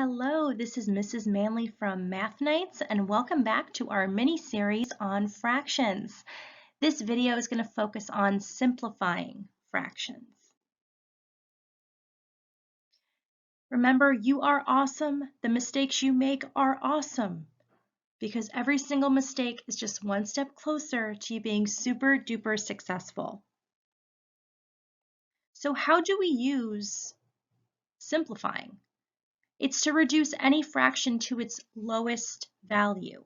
Hello, this is Mrs. Manley from Math Nights, and welcome back to our mini-series on fractions. This video is going to focus on simplifying fractions. Remember, you are awesome. The mistakes you make are awesome because every single mistake is just one step closer to you being super duper successful. So how do we use simplifying? It's to reduce any fraction to its lowest value.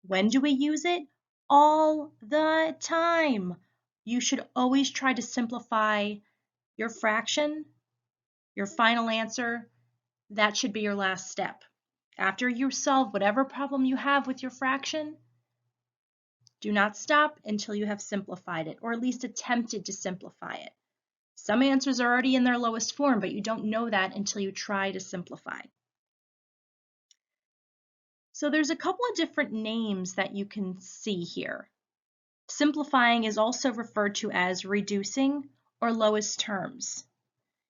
When do we use it? All the time. You should always try to simplify your fraction, your final answer. That should be your last step. After you solve whatever problem you have with your fraction, do not stop until you have simplified it, or at least attempted to simplify it. Some answers are already in their lowest form, but you don't know that until you try to simplify. So there's a couple of different names that you can see here. Simplifying is also referred to as reducing or lowest terms.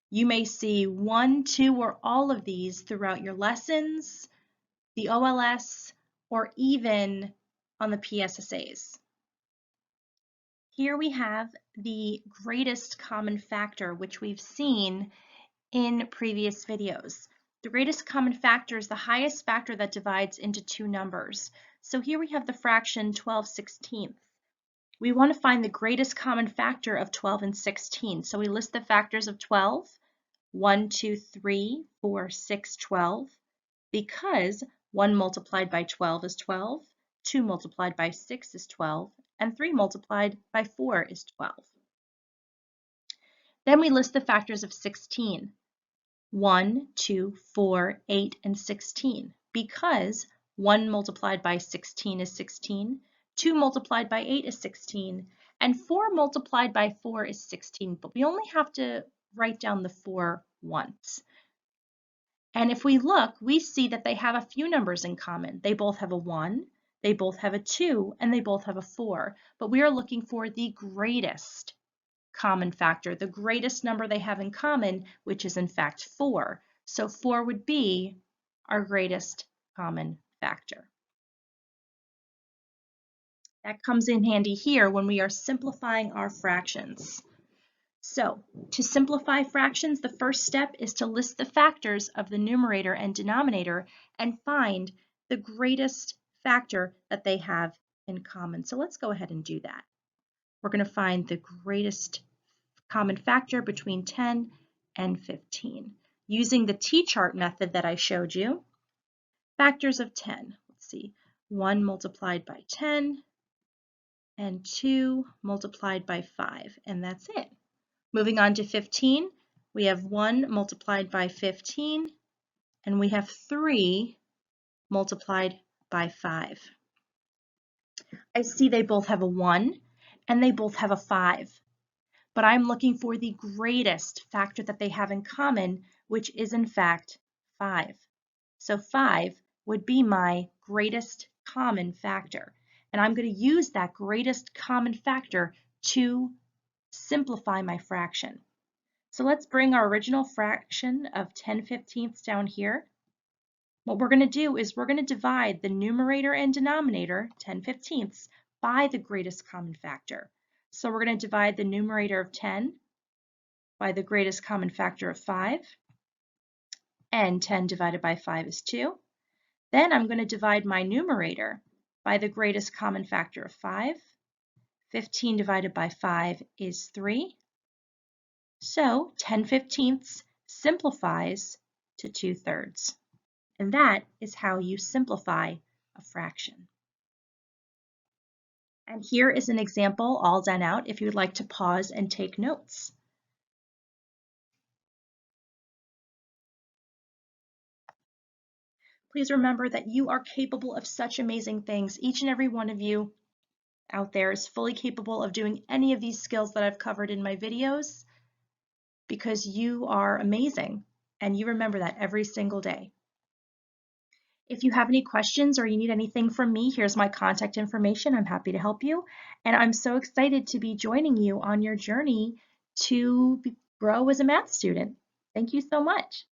You may see one, two, or all of these throughout your lessons, the OLS, or even on the PSSAs. Here we have the greatest common factor, which we've seen in previous videos. The greatest common factor is the highest factor that divides into two numbers. So here we have the fraction 12/16. We want to find the greatest common factor of 12 and 16. So we list the factors of 12, 1, 2, 3, 4, 6, 12, because 1 multiplied by 12 is 12, 2 multiplied by 6 is 12, and 3 multiplied by 4 is 12. Then we list the factors of 16, 1, 2, 4, 8, and 16, because 1 multiplied by 16 is 16, 2 multiplied by 8 is 16, and 4 multiplied by 4 is 16, but we only have to write down the 4 once. And if we look, we see that they have a few numbers in common. They both have a 1, they both have a 2, and they both have a 4, but we are looking for the greatest common factor, the greatest number they have in common, which is in fact 4. So 4 would be our greatest common factor. That comes in handy here when we are simplifying our fractions. So to simplify fractions, the first step is to list the factors of the numerator and denominator and find the greatest factor that they have in common. So let's go ahead and do that. We're going to find the greatest common factor between 10 and 15. Using the T-chart method that I showed you, factors of 10, let's see, 1 multiplied by 10, and 2 multiplied by 5, and that's it. Moving on to 15, we have 1 multiplied by 15, and we have 3 multiplied by 5. I see they both have a 1, and they both have a 5, but I'm looking for the greatest factor that they have in common, which is in fact 5. So 5 would be my greatest common factor. And I'm going to use that greatest common factor to simplify my fraction. So let's bring our original fraction of 10/15 down here. What we're going to do is we're going to divide the numerator and denominator, 10/15, by the greatest common factor. So we're going to divide the numerator of 10 by the greatest common factor of 5, and 10 divided by 5 is 2. Then I'm going to divide my numerator by the greatest common factor of 5. 15 divided by 5 is 3. So 10/15 simplifies to 2/3. And that is how you simplify a fraction. And here is an example all done out if you would like to pause and take notes. Please remember that you are capable of such amazing things. Each and every one of you out there is fully capable of doing any of these skills that I've covered in my videos because you are amazing and you remember that every single day. If you have any questions or you need anything from me, here's my contact information. I'm happy to help you. And I'm so excited to be joining you on your journey to grow as a math student. Thank you so much.